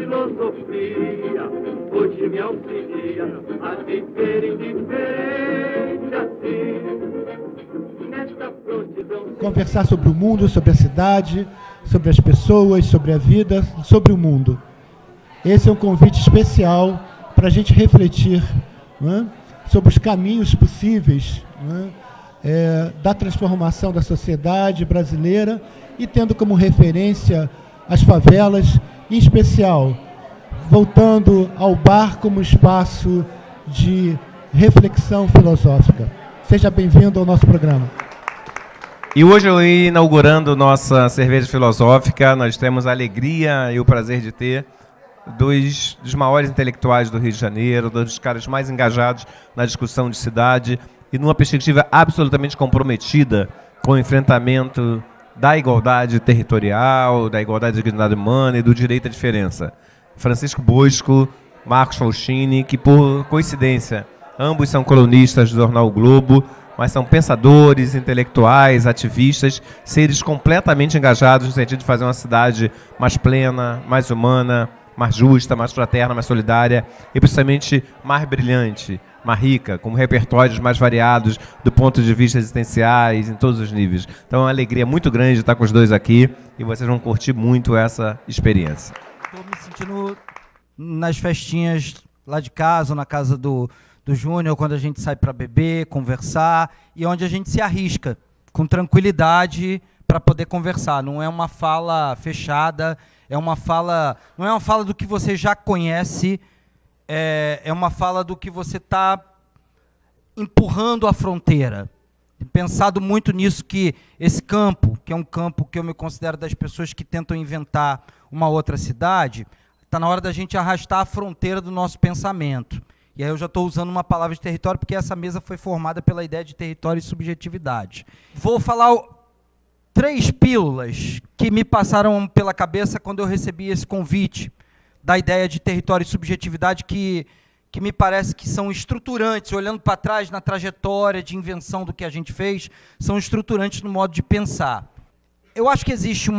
filosofia hoje me auxilia a viver indiferente assim. Nesta prontidão... Conversar sobre o mundo, sobre a cidade, sobre as pessoas, sobre a vida, sobre o mundo. Esse é um convite especial para a gente refletir, né, sobre os caminhos possíveis, né, da transformação da sociedade brasileira e tendo como referência as favelas, em especial, voltando ao bar como espaço de reflexão filosófica. Seja bem-vindo ao nosso programa. E hoje, inaugurando nossa cerveja filosófica, nós temos a alegria e o prazer de ter dois dos maiores intelectuais do Rio de Janeiro, dois dos caras mais engajados na discussão de cidade e numa perspectiva absolutamente comprometida com o enfrentamento da igualdade territorial, da igualdade de dignidade humana e do direito à diferença. Francisco Bosco, Marcos Faustini, que por coincidência, ambos são colunistas do jornal o Globo, mas são pensadores, intelectuais, ativistas, seres completamente engajados no sentido de fazer uma cidade mais plena, mais humana, mais justa, mais fraterna, mais solidária e principalmente mais brilhante, mais rica, com repertórios mais variados do ponto de vista existenciais, em todos os níveis. Então é uma alegria muito grande estar com os dois aqui e vocês vão curtir muito essa experiência. Estou me sentindo nas festinhas lá de casa, ou na casa do Júnior, quando a gente sai para beber, conversar, e onde a gente se arrisca, com tranquilidade, para poder conversar. Não é uma fala fechada, não é uma fala do que você já conhece, é uma fala do que você está empurrando a fronteira. Pensado muito nisso, que esse campo, que é um campo que eu me considero das pessoas que tentam inventar uma outra cidade, está na hora da gente arrastar a fronteira do nosso pensamento. E aí eu já estou usando uma palavra de território, porque essa mesa foi formada pela ideia de território e subjetividade. Vou falar 3 pílulas que me passaram pela cabeça quando eu recebi esse convite da ideia de território e subjetividade, que me parece que são estruturantes, olhando para trás na trajetória de invenção do que a gente fez, são estruturantes no modo de pensar. Eu acho que existe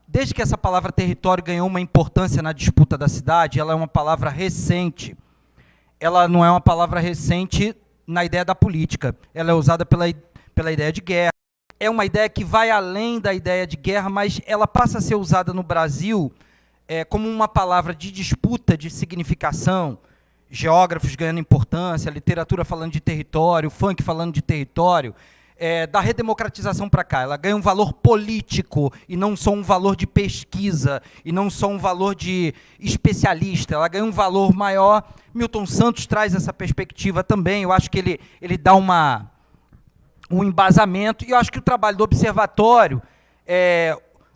desde que essa palavra território ganhou uma importância na disputa da cidade, ela é uma palavra recente. Ela não é uma palavra recente na ideia da política, ela é usada pela ideia de guerra. É uma ideia que vai além da ideia de guerra, mas ela passa a ser usada no Brasil como uma palavra de disputa, de significação, geógrafos ganhando importância, literatura falando de território, funk falando de território, da redemocratização para cá. Ela ganha um valor político e não só um valor de pesquisa, e não só um valor de especialista. Ela ganha um valor maior. Milton Santos traz essa perspectiva também. Eu acho que ele dá um embasamento, e eu acho que o trabalho do Observatório,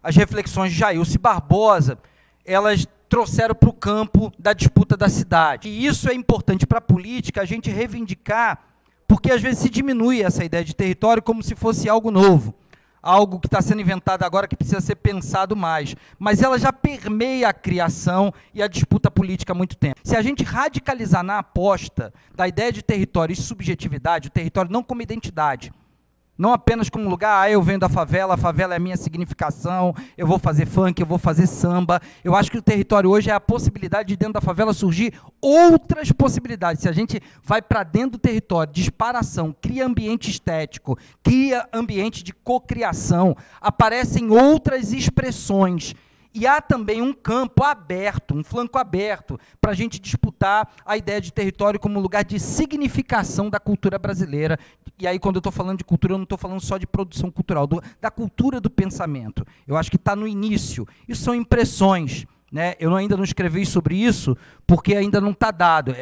as reflexões de Jailce Barbosa, elas trouxeram para o campo da disputa da cidade. E isso é importante para a política, a gente reivindicar, porque às vezes se diminui essa ideia de território como se fosse algo novo, algo que está sendo inventado agora, que precisa ser pensado mais. Mas ela já permeia a criação e a disputa política há muito tempo. Se a gente radicalizar na aposta da ideia de território e subjetividade, o território não como identidade, não apenas como lugar, eu venho da favela, a favela é a minha significação, eu vou fazer funk, eu vou fazer samba. Eu acho que o território hoje é a possibilidade de dentro da favela surgir outras possibilidades. Se a gente vai para dentro do território, disparação, cria ambiente estético, cria ambiente de cocriação, aparecem outras expressões. E há também um campo aberto, um flanco aberto, para a gente disputar a ideia de território como lugar de significação da cultura brasileira. E aí, quando eu estou falando de cultura, eu não estou falando só de produção cultural, da cultura do pensamento. Eu acho que está no início. Isso são impressões, né? Eu ainda não escrevi sobre isso, porque ainda não está dado.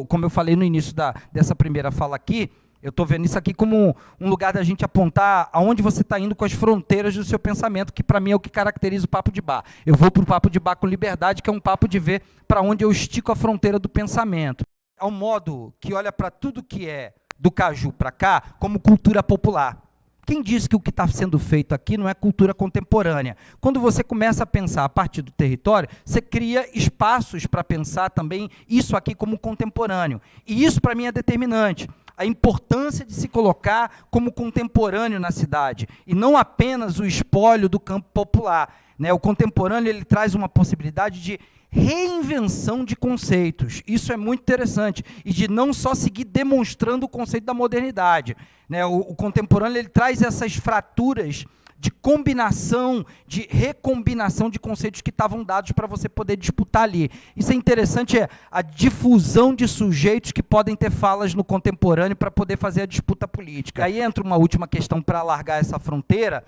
Como eu falei no início dessa primeira fala aqui, eu estou vendo isso aqui como um lugar da gente apontar aonde você está indo com as fronteiras do seu pensamento, que para mim é o que caracteriza o papo de bar. Eu vou para o papo de bar com liberdade, que é um papo de ver para onde eu estico a fronteira do pensamento. É um modo que olha para tudo que é do caju para cá como cultura popular. Quem diz que o que está sendo feito aqui não é cultura contemporânea? Quando você começa a pensar a partir do território, você cria espaços para pensar também isso aqui como contemporâneo. E isso, para mim, é determinante. A importância de se colocar como contemporâneo na cidade, e não apenas o espólio do campo popular, né? O contemporâneo ele traz uma possibilidade de reinvenção de conceitos. Isso é muito interessante. E de não só seguir demonstrando o conceito da modernidade, né? O contemporâneo ele traz essas fraturas de combinação, de recombinação de conceitos que estavam dados para você poder disputar ali. Isso é interessante, a difusão de sujeitos que podem ter falas no contemporâneo para poder fazer a disputa política. Aí entra uma última questão para alargar essa fronteira,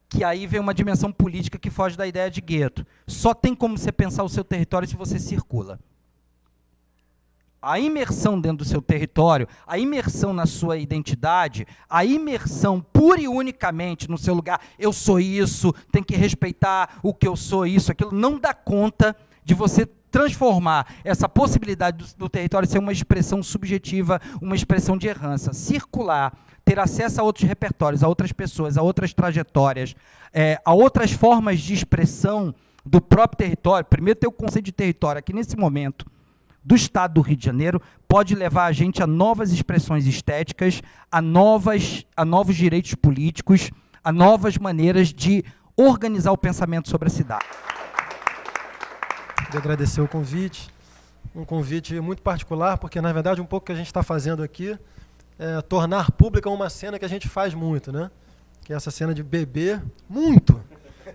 que aí vem uma dimensão política que foge da ideia de gueto. Só tem como você pensar o seu território se você circula. A imersão dentro do seu território, a imersão na sua identidade, a imersão pura e unicamente no seu lugar, eu sou isso, tem que respeitar o que eu sou, isso, aquilo, não dá conta de você transformar essa possibilidade do território ser uma expressão subjetiva, uma expressão de errança. Circular, ter acesso a outros repertórios, a outras pessoas, a outras trajetórias, a outras formas de expressão do próprio território. Primeiro ter o conceito de território aqui nesse momento, do Estado do Rio de Janeiro, pode levar a gente a novas expressões estéticas, a novos direitos políticos, a novas maneiras de organizar o pensamento sobre a cidade. Queria agradecer o convite, um convite muito particular, porque, na verdade, um pouco que a gente está fazendo aqui é tornar pública uma cena que a gente faz muito, né? Que é essa cena de beber muito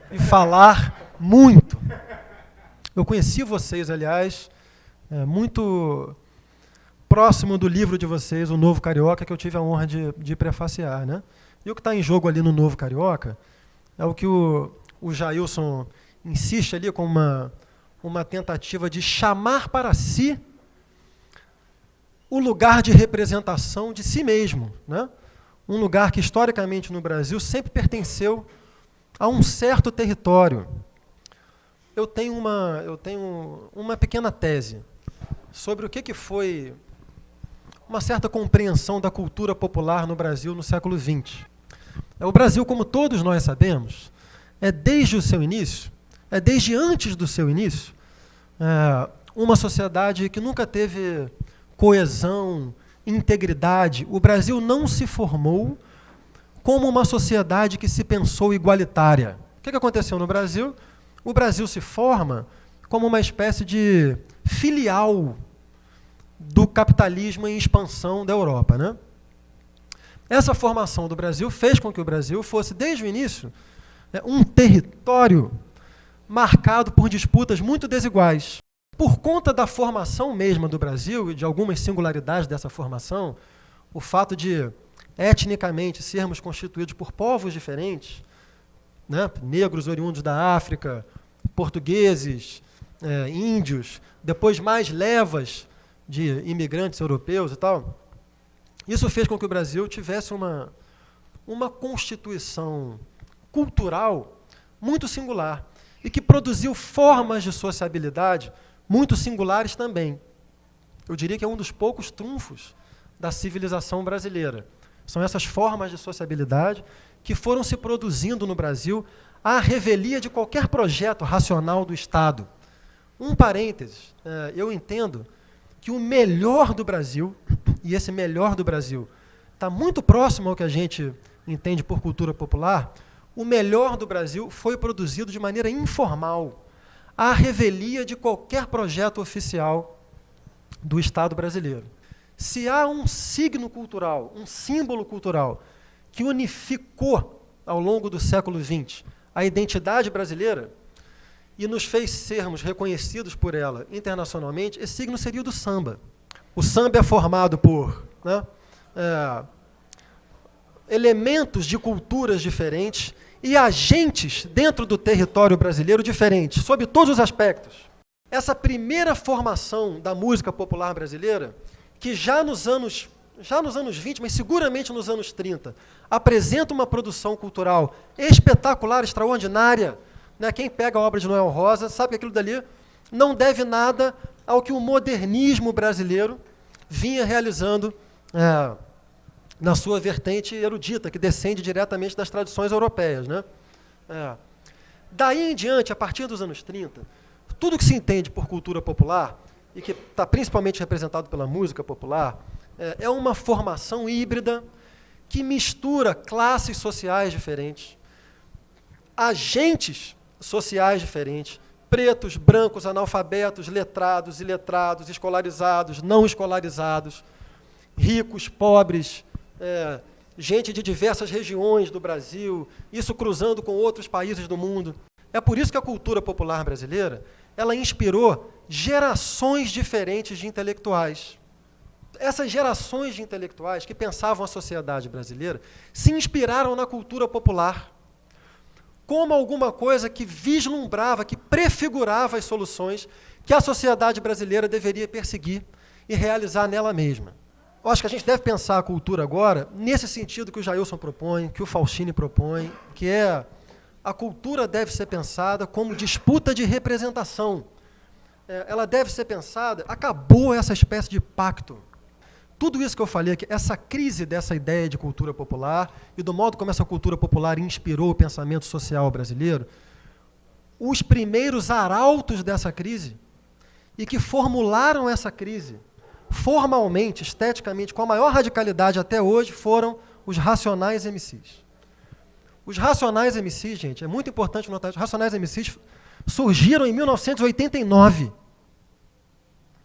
e falar muito. Eu conheci vocês, aliás, muito próximo do livro de vocês, O Novo Carioca, que eu tive a honra de prefaciar, né? E o que está em jogo ali no Novo Carioca é o que o Jailson insiste ali com uma tentativa de chamar para si o lugar de representação de si mesmo, né? Um lugar que, historicamente, no Brasil, sempre pertenceu a um certo território. Eu tenho uma pequena tese sobre o que foi uma certa compreensão da cultura popular no Brasil no século XX. O Brasil, como todos nós sabemos, desde o seu início, desde antes do seu início, uma sociedade que nunca teve coesão, integridade. O Brasil não se formou como uma sociedade que se pensou igualitária. O que aconteceu no Brasil? O Brasil se forma como uma espécie de filial do capitalismo em expansão da Europa, né? Essa formação do Brasil fez com que o Brasil fosse, desde o início, um território marcado por disputas muito desiguais. Por conta da formação mesma do Brasil e de algumas singularidades dessa formação, o fato de, etnicamente, sermos constituídos por povos diferentes, né? Negros oriundos da África, portugueses, índios, depois mais levas de imigrantes europeus e tal, isso fez com que o Brasil tivesse uma constituição cultural muito singular e que produziu formas de sociabilidade muito singulares também. Eu diria que é um dos poucos trunfos da civilização brasileira. São essas formas de sociabilidade que foram se produzindo no Brasil à revelia de qualquer projeto racional do Estado. Um parênteses, eu entendo que o melhor do Brasil, e esse melhor do Brasil está muito próximo ao que a gente entende por cultura popular, o melhor do Brasil foi produzido de maneira informal, à revelia de qualquer projeto oficial do Estado brasileiro. Se há um signo cultural, um símbolo cultural, que unificou ao longo do século XX a identidade brasileira e nos fez sermos reconhecidos por ela internacionalmente, esse signo seria o do samba. O samba é formado por, né, elementos de culturas diferentes e agentes dentro do território brasileiro diferentes, sob todos os aspectos. Essa primeira formação da música popular brasileira, que já nos anos 20, mas seguramente nos anos 30, apresenta uma produção cultural espetacular, extraordinária, né? Quem pega a obra de Noel Rosa sabe que aquilo dali não deve nada ao que o modernismo brasileiro vinha realizando na sua vertente erudita, que descende diretamente das tradições europeias, né? Daí em diante, a partir dos anos 30, tudo que se entende por cultura popular, e que está principalmente representado pela música popular, é uma formação híbrida que mistura classes sociais diferentes, agentes sociais diferentes, pretos, brancos, analfabetos, letrados, iletrados, escolarizados, não escolarizados, ricos, pobres, gente de diversas regiões do Brasil, isso cruzando com outros países do mundo. É por isso que a cultura popular brasileira, ela inspirou gerações diferentes de intelectuais. Essas gerações de intelectuais que pensavam a sociedade brasileira se inspiraram na cultura popular como alguma coisa que vislumbrava, que prefigurava as soluções que a sociedade brasileira deveria perseguir e realizar nela mesma. Eu acho que a gente deve pensar a cultura agora nesse sentido que o Jailson propõe, que o Faustini propõe, que é a cultura deve ser pensada como disputa de representação. Ela deve ser pensada, acabou essa espécie de pacto. Tudo isso que eu falei aqui, essa crise dessa ideia de cultura popular e do modo como essa cultura popular inspirou o pensamento social brasileiro, os primeiros arautos dessa crise e que formularam essa crise formalmente, esteticamente, com a maior radicalidade até hoje, foram os Racionais MCs. Os Racionais MCs, gente, é muito importante notar, os Racionais MCs surgiram em 1989.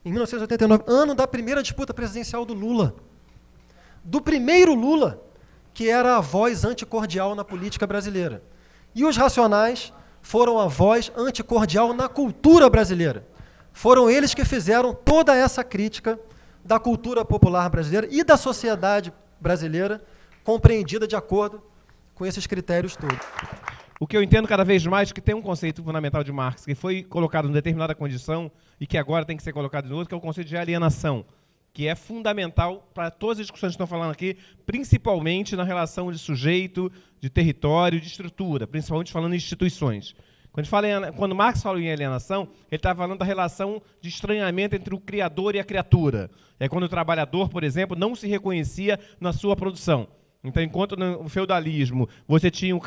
Em 1989, ano da primeira disputa presidencial do Lula. Do primeiro Lula, que era a voz anticordial na política brasileira. E os Racionais foram a voz anticordial na cultura brasileira. Foram eles que fizeram toda essa crítica da cultura popular brasileira e da sociedade brasileira, compreendida de acordo com esses critérios todos. O que eu entendo cada vez mais é que tem um conceito fundamental de Marx que foi colocado em determinada condição e que agora tem que ser colocado em outra, que é o conceito de alienação, que é fundamental para todas as discussões que estão falando aqui, principalmente na relação de sujeito, de território, de estrutura, principalmente falando em instituições. Quando Marx fala em alienação, ele está falando da relação de estranhamento entre o criador e a criatura. É quando o trabalhador, por exemplo, não se reconhecia na sua produção. Então, enquanto no feudalismo você tinha o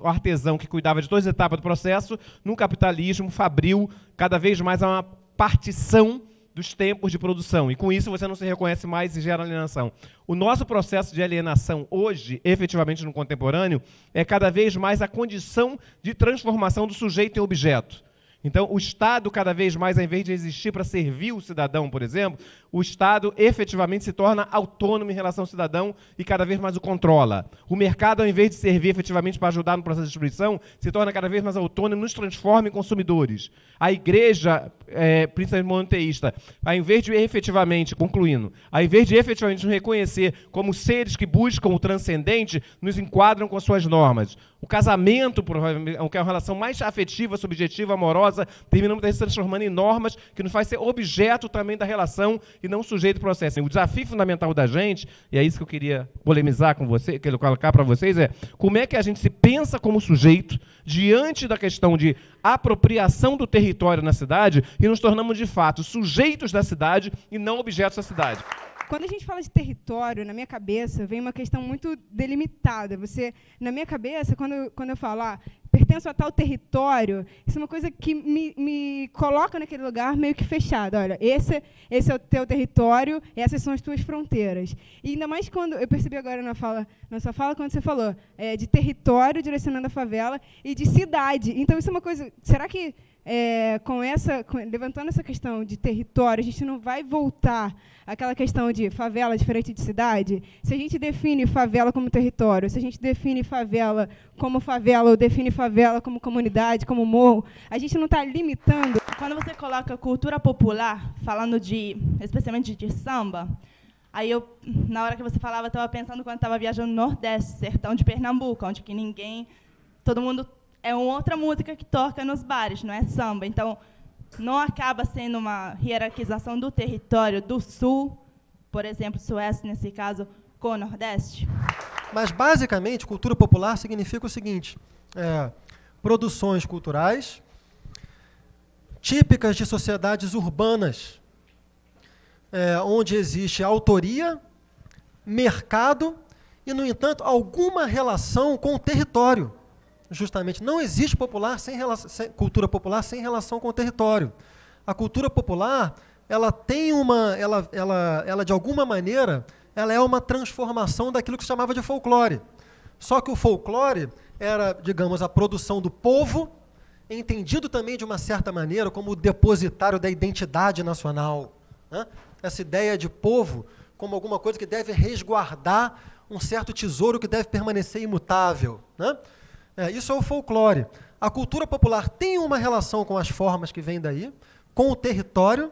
artesão que cuidava de todas as etapas do processo, no capitalismo, fabril, cada vez mais há uma partição dos tempos de produção. E com isso você não se reconhece mais e gera alienação. O nosso processo de alienação hoje, efetivamente no contemporâneo, é cada vez mais a condição de transformação do sujeito em objeto. Então, o Estado, cada vez mais, ao invés de existir para servir o cidadão, por exemplo, o Estado efetivamente se torna autônomo em relação ao cidadão e cada vez mais o controla. O mercado, ao invés de servir efetivamente para ajudar no processo de distribuição, se torna cada vez mais autônomo e nos transforma em consumidores. A igreja, principalmente monoteísta, ao invés de efetivamente, concluindo, ao invés de efetivamente nos reconhecer como seres que buscam o transcendente, nos enquadram com as suas normas. O casamento, que é uma relação mais afetiva, subjetiva, amorosa, termina se transformando em normas que nos faz ser objeto também da relação e não sujeito ao processo. O desafio fundamental da gente, e é isso que eu queria polemizar com você, quero colocar para vocês, é como é que a gente se pensa como sujeito diante da questão de apropriação do território na cidade e nos tornamos, de fato, sujeitos da cidade e não objetos da cidade. Quando a gente fala de território, na minha cabeça, vem uma questão muito delimitada. Na minha cabeça, quando eu falo, pertenço a tal território, isso é uma coisa que me coloca naquele lugar meio que fechado. Olha, esse é o teu território, essas são as tuas fronteiras. E ainda mais quando, eu percebi agora na sua fala, quando você falou de território direcionando a favela e de cidade. Então, isso é uma coisa... Será que, levantando essa questão de território, a gente não vai voltar àquela questão de favela diferente de cidade? Se a gente define favela como território, se a gente define favela ou define favela como comunidade, como morro, a gente não está limitando. Quando você coloca cultura popular, falando especialmente de samba, aí eu, na hora que você falava, estava pensando quando estava viajando no Nordeste, sertão de Pernambuco, onde que todo mundo... É uma outra música que toca nos bares, não é samba. Então, não acaba sendo uma hierarquização do território do Sul, por exemplo, Sueste, nesse caso, com o Nordeste? Mas, basicamente, cultura popular significa o seguinte, produções culturais típicas de sociedades urbanas, onde existe autoria, mercado e, no entanto, alguma relação com o território. Justamente, não existe cultura popular sem relação com o território. A cultura popular, ela tem ela de alguma maneira, ela é uma transformação daquilo que se chamava de folclore. Só que o folclore era, digamos, a produção do povo entendido também de uma certa maneira como o depositário da identidade nacional, né? Essa ideia de povo como alguma coisa que deve resguardar um certo tesouro que deve permanecer imutável, né? Isso é o folclore. A cultura popular tem uma relação com as formas que vêm daí, com o território,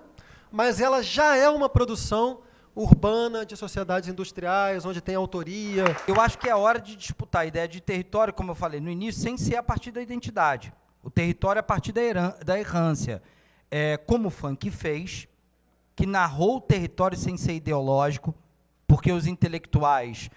mas ela já é uma produção urbana, de sociedades industriais, onde tem autoria. Eu acho que é hora de disputar a ideia de território, como eu falei no início, sem ser a partir da identidade. O território é a partir da errância. Como o funk fez, que narrou o território sem ser ideológico, porque os intelectuais,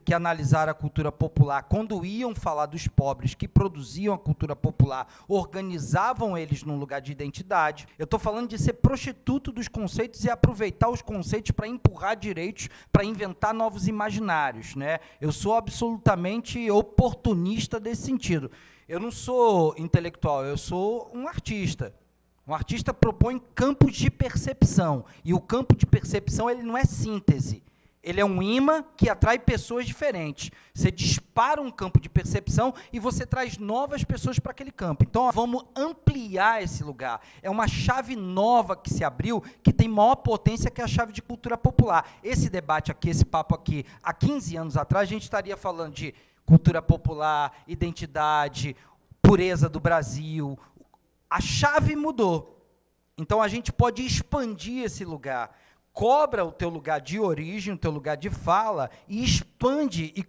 que analisaram a cultura popular, quando iam falar dos pobres que produziam a cultura popular, organizavam eles num lugar de identidade. Eu estou falando de ser prostituto dos conceitos e aproveitar os conceitos para empurrar direitos, para inventar novos imaginários, né? Eu sou absolutamente oportunista desse sentido. Eu não sou intelectual, eu sou um artista. Um artista propõe campos de percepção, e o campo de percepção ele não é síntese, ele é um imã que atrai pessoas diferentes. Você dispara um campo de percepção e você traz novas pessoas para aquele campo. Então, vamos ampliar esse lugar. É uma chave nova que se abriu, que tem maior potência que a chave de cultura popular. Esse debate aqui, esse papo aqui, há 15 anos atrás, a gente estaria falando de cultura popular, identidade, pureza do Brasil. A chave mudou. Então, a gente pode expandir esse lugar. Cobra o teu lugar de origem, o teu lugar de fala, e expande e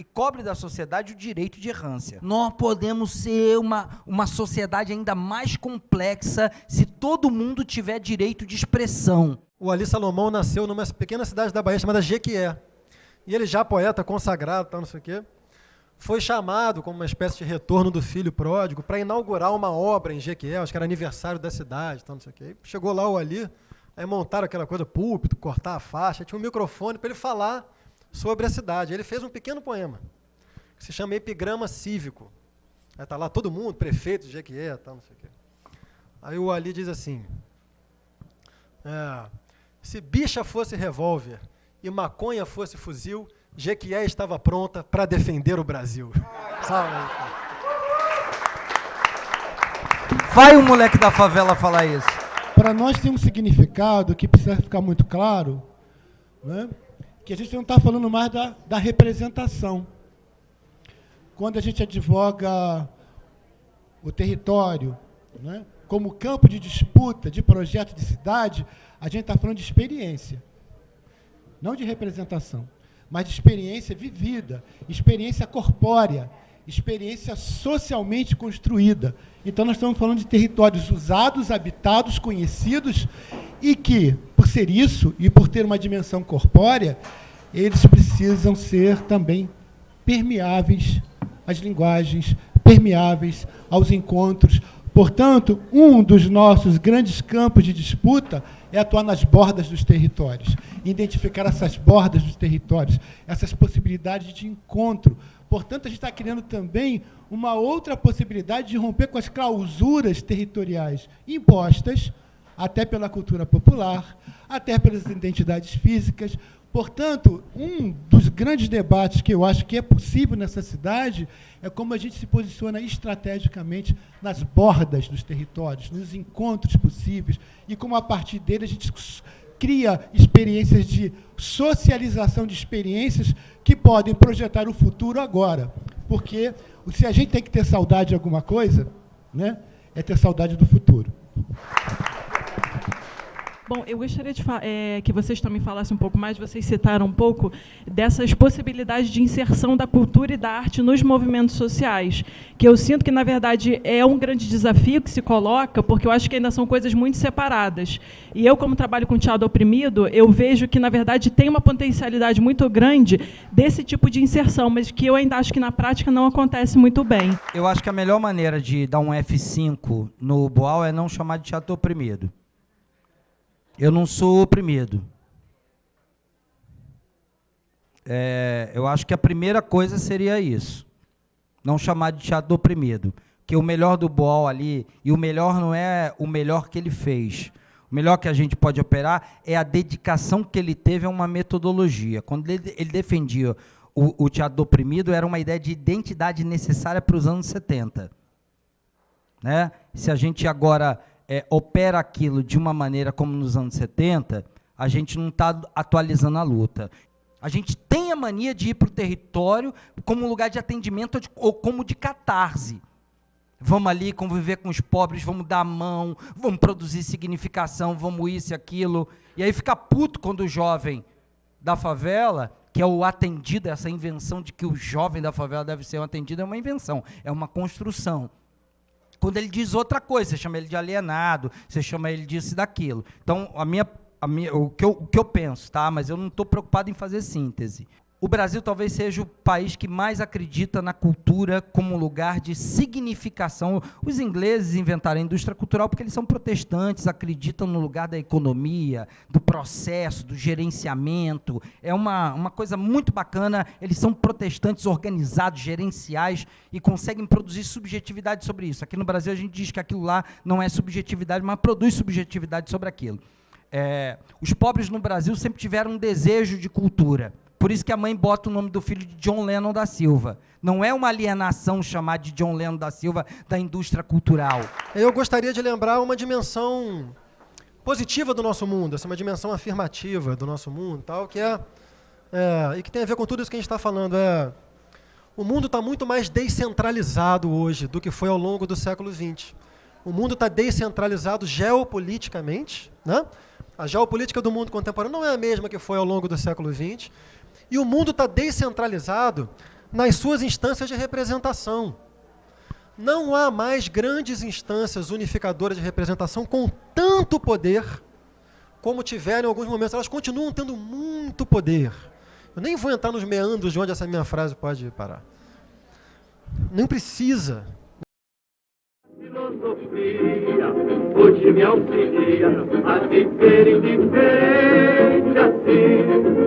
cobre da sociedade o direito de errância. Nós podemos ser uma sociedade ainda mais complexa se todo mundo tiver direito de expressão. O Ali Salomão nasceu numa pequena cidade da Bahia chamada Jequié. E ele já poeta consagrado, tal, não sei o quê, foi chamado como uma espécie de retorno do filho pródigo para inaugurar uma obra em Jequié, acho que era aniversário da cidade, tal, não sei o quê. Chegou lá o Ali, aí montaram aquela coisa, púlpito, cortar a faixa, tinha um microfone para ele falar sobre a cidade. Ele fez um pequeno poema, que se chama Epigrama Cívico. Aí está lá todo mundo, prefeito de Jequié, tal, não sei o quê. Aí o Ali diz assim, se bicha fosse revólver e maconha fosse fuzil, Jequié estava pronta para defender o Brasil. Salve aí. Vai o moleque da favela falar isso. Para nós tem um significado que precisa ficar muito claro, né? Que a gente não está falando mais da representação. Quando a gente advoga o território, né, como campo de disputa, de projeto de cidade, a gente está falando de experiência, não de representação, mas de experiência vivida, experiência corpórea, experiência socialmente construída. Então, nós estamos falando de territórios usados, habitados, conhecidos, e que, por ser isso, e por ter uma dimensão corpórea, eles precisam ser também permeáveis às linguagens, permeáveis aos encontros. Portanto, um dos nossos grandes campos de disputa é atuar nas bordas dos territórios, identificar essas bordas dos territórios, essas possibilidades de encontro. Portanto, a gente está criando também uma outra possibilidade de romper com as clausuras territoriais impostas, até pela cultura popular, até pelas identidades físicas. Portanto, um dos grandes debates que eu acho que é possível nessa cidade é como a gente se posiciona estrategicamente nas bordas dos territórios, nos encontros possíveis, e como, a partir dele, a gente cria experiências de socialização de experiências que podem projetar o futuro agora. Porque se a gente tem que ter saudade de alguma coisa, né, é ter saudade do futuro. Bom, eu gostaria de que vocês também falassem um pouco mais, vocês citaram um pouco dessas possibilidades de inserção da cultura e da arte nos movimentos sociais, que eu sinto que, na verdade, é um grande desafio que se coloca, porque eu acho que ainda são coisas muito separadas. E eu, como trabalho com teatro oprimido, eu vejo que, na verdade, tem uma potencialidade muito grande desse tipo de inserção, mas que eu ainda acho que, na prática, não acontece muito bem. Eu acho que a melhor maneira de dar um F5 no Boal é não chamar de teatro oprimido. Eu não sou oprimido. Eu acho que a primeira coisa seria isso. Não chamar de teatro do oprimido. Que o melhor do Boal ali, e o melhor não é o melhor que ele fez. O melhor que a gente pode operar é a dedicação que ele teve a uma metodologia. Quando ele defendia o teatro do oprimido, era uma ideia de identidade necessária para os anos 70. né? Se a gente agora opera aquilo de uma maneira como nos anos 70, a gente não está atualizando a luta. A gente tem a mania de ir para o território como um lugar de atendimento ou como de catarse. Vamos ali conviver com os pobres, vamos dar a mão, vamos produzir significação, vamos isso e aquilo. E aí fica puto quando o jovem da favela, que é o atendido, essa invenção de que o jovem da favela deve ser um atendido, é uma invenção, é uma construção. Quando ele diz outra coisa, você chama ele de alienado, você chama ele disso e daquilo. Então, o que eu penso, tá? Mas eu não estou preocupado em fazer síntese. O Brasil talvez seja o país que mais acredita na cultura como lugar de significação. Os ingleses inventaram a indústria cultural porque eles são protestantes, acreditam no lugar da economia, do processo, do gerenciamento. É uma coisa muito bacana. Eles são protestantes organizados, gerenciais, e conseguem produzir subjetividade sobre isso. Aqui no Brasil a gente diz que aquilo lá não é subjetividade, mas produz subjetividade sobre aquilo. Os pobres no Brasil sempre tiveram um desejo de cultura. Por isso que a mãe bota o nome do filho de John Lennon da Silva. Não é uma alienação chamar de John Lennon da Silva da indústria cultural. Eu gostaria de lembrar uma dimensão positiva do nosso mundo, uma dimensão afirmativa do nosso mundo, tal, que e que tem a ver com tudo isso que a gente está falando. O mundo está muito mais descentralizado hoje do que foi ao longo do século XX. O mundo está descentralizado geopoliticamente, né? A geopolítica do mundo contemporâneo não é a mesma que foi ao longo do século XX. E o mundo está descentralizado nas suas instâncias de representação. Não há mais grandes instâncias unificadoras de representação com tanto poder como tiveram em alguns momentos. Elas continuam tendo muito poder. Eu nem vou entrar nos meandros de onde essa minha frase pode parar. Nem precisa. Filosofia hoje me auxilia a viver indiferente assim.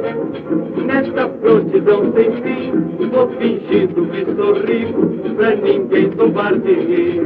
Nesta prontidão sem fim, vou fingindo que sorrio pra ninguém tombar de mim.